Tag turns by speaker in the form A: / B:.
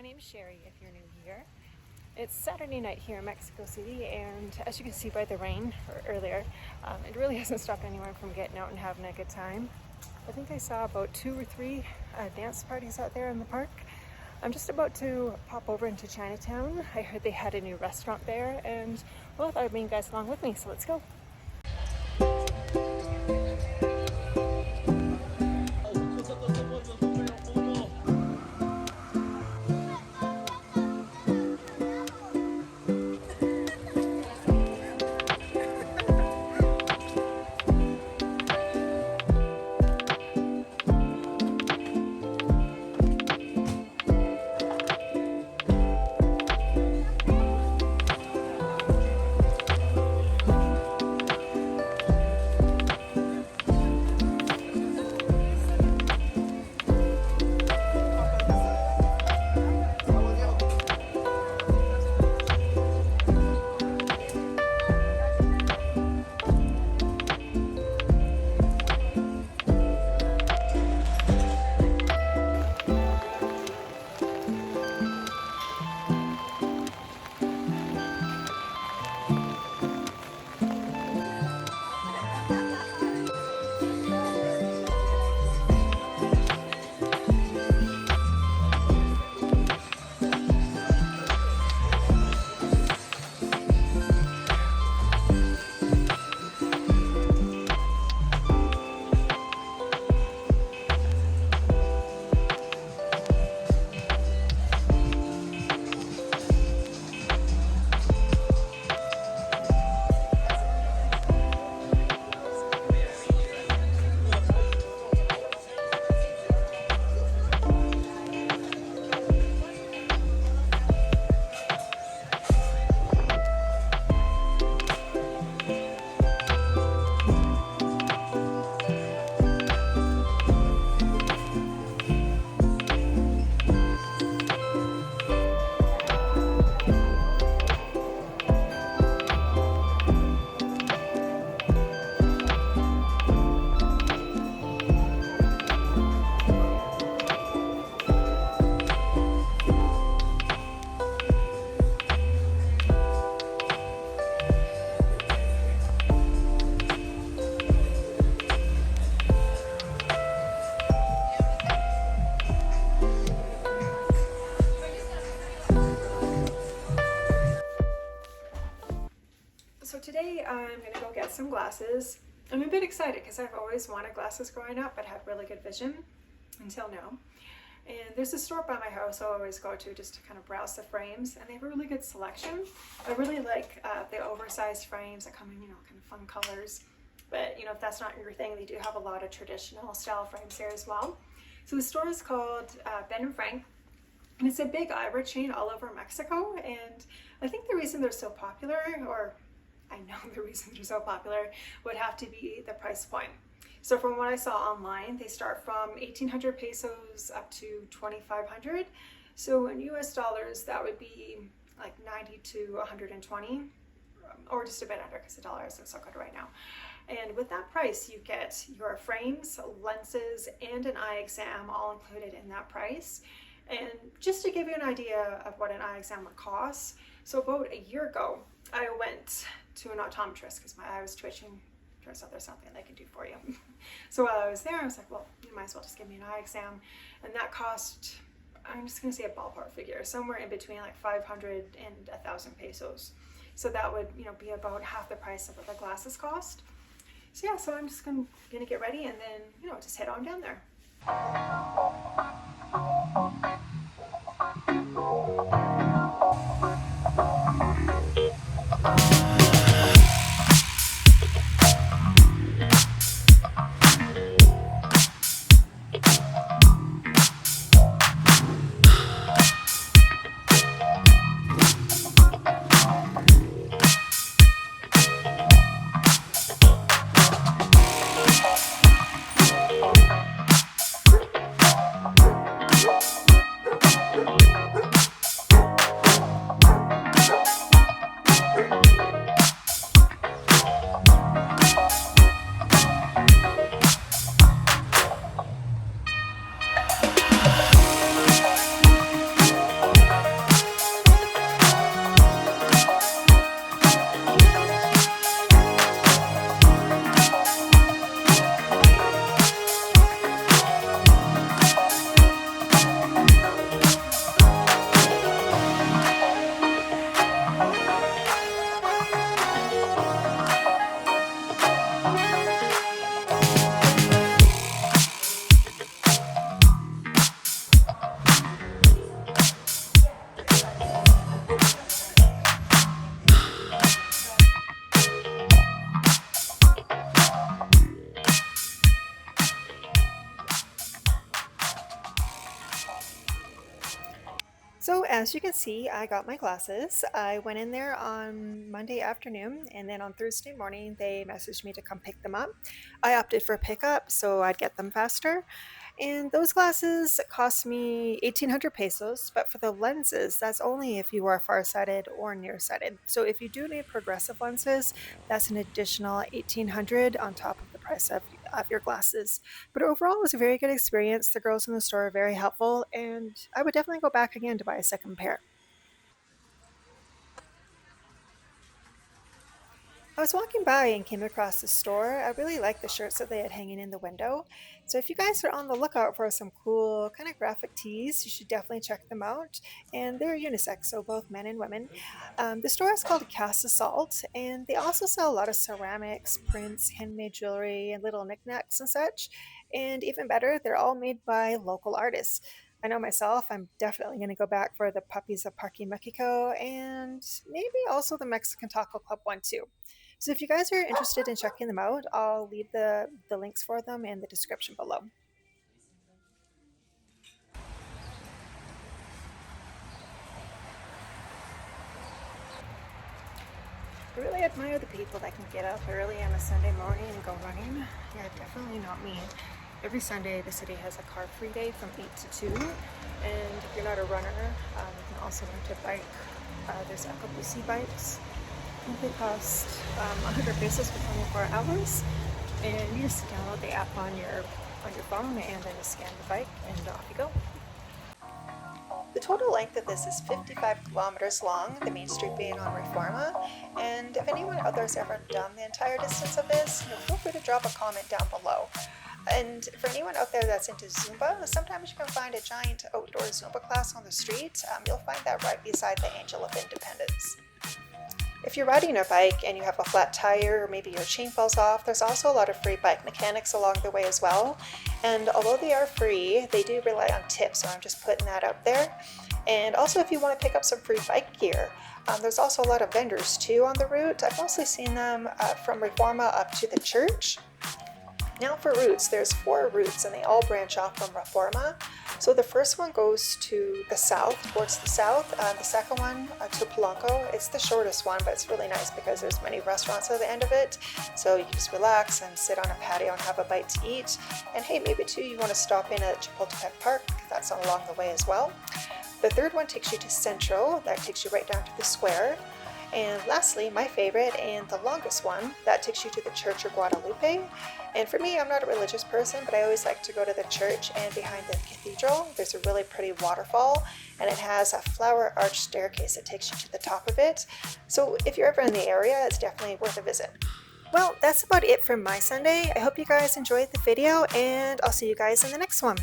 A: My name's Sherry if you're new here. It's Saturday night here in Mexico City, and as you can see by the rain earlier, it really hasn't stopped anyone from getting out and having a good time. I think I saw about 2 or 3 dance parties out there in the park. I'm just about to pop over into Chinatown. I heard they had a new restaurant there, and well, I thought I'd bring you guys along with me, so let's go. So today I'm going to go get some glasses. I'm a bit excited because I've always wanted glasses growing up but had really good vision until now. And there's a store by my house I always go to just to kind of browse the frames, and they have a really good selection. I really like the oversized frames that come in, kind of fun colors. But if that's not your thing, they do have a lot of traditional style frames here as well. So the store is called Ben & Frank. And it's a big eyewear chain all over Mexico. And I think the reason they're so popular, or I know the reason they're so popular, would have to be the price point. So from what I saw online, they start from 1,800 pesos up to 2,500. So in US dollars, that would be like 90 to 120, or just a bit under because the dollar is so good right now. And with that price, you get your frames, lenses, and an eye exam all included in that price. And just to give you an idea of what an eye exam would cost, so about a year ago, I went to an optometrist because my eye was twitching. Turns out there's something they can do for you. So while I was there, I was like, well, you might as well just give me an eye exam. And that cost, I'm just going to say a ballpark figure, somewhere in between like 500 and 1,000 pesos. So that would, be about half the price of what the glasses cost. So yeah, so I'm just gonna get ready and then, just head on down there. as you can see, I got my glasses. I went in there on Monday afternoon, and then on Thursday morning, they messaged me to come pick them up. I opted for pickup so I'd get them faster. And those glasses cost me 1,800 pesos, but for the lenses, that's only if you are farsighted or nearsighted. So if you do need progressive lenses, that's an additional 1,800 on top of the price of your glasses. But overall, it was a very good experience. The girls in the store are very helpful, and I would definitely go back again to buy a second pair. I was walking by and came across the store. I really liked the shirts that they had hanging in the window. So if you guys are on the lookout for some cool kind of graphic tees, you should definitely check them out. And they're unisex, so both men and women. The store is called Castault, and they also sell a lot of ceramics, prints, handmade jewelry, and little knickknacks and such. And even better, they're all made by local artists. I know myself, I'm definitely going to go back for the Puppies of Parque Mexico and maybe also the Mexican Taco Club one too. So if you guys are interested in checking them out, I'll leave the links for them in the description below. I really admire the people that can get up early on a Sunday morning and go running. Yeah, definitely not me. Every Sunday, the city has a car-free day from 8 to 2. And if you're not a runner, you can also rent a bike. There's Ecobusi bikes. I think they cost 100 pesos for 24 hours. And you just download the app on your phone and then you scan the bike and off you go. The total length of this is 55 kilometers long, the main street being on Reforma. And if anyone out there has ever done the entire distance of this, feel free to drop a comment down below. And for anyone out there that's into Zumba, sometimes you can find a giant outdoor Zumba class on the street. You'll find that right beside the Angel of Independence. If you're riding a bike and you have a flat tire or maybe your chain falls off, there's also a lot of free bike mechanics along the way as well. And although they are free, they do rely on tips, so I'm just putting that out there. And also if you want to pick up some free bike gear, there's also a lot of vendors too on the route. I've mostly seen them from Reforma up to the church. Now for routes, there's 4 routes and they all branch off from Reforma. So the first one goes to the south, towards the south. The second one to Polanco. It's the shortest one, but it's really nice because there's many restaurants at the end of it. So you can just relax and sit on a patio and have a bite to eat. And hey, maybe too you want to stop in at Chapultepec Park, because that's along the way as well. The third one takes you to Centro. That takes you right down to the square. And lastly, my favorite and the longest one, that takes you to the Church of Guadalupe. And for me, I'm not a religious person, but I always like to go to the church, and behind the cathedral, there's a really pretty waterfall, and it has a flower arch staircase that takes you to the top of it. So if you're ever in the area, it's definitely worth a visit. Well, that's about it for my Sunday. I hope you guys enjoyed the video, and I'll see you guys in the next one.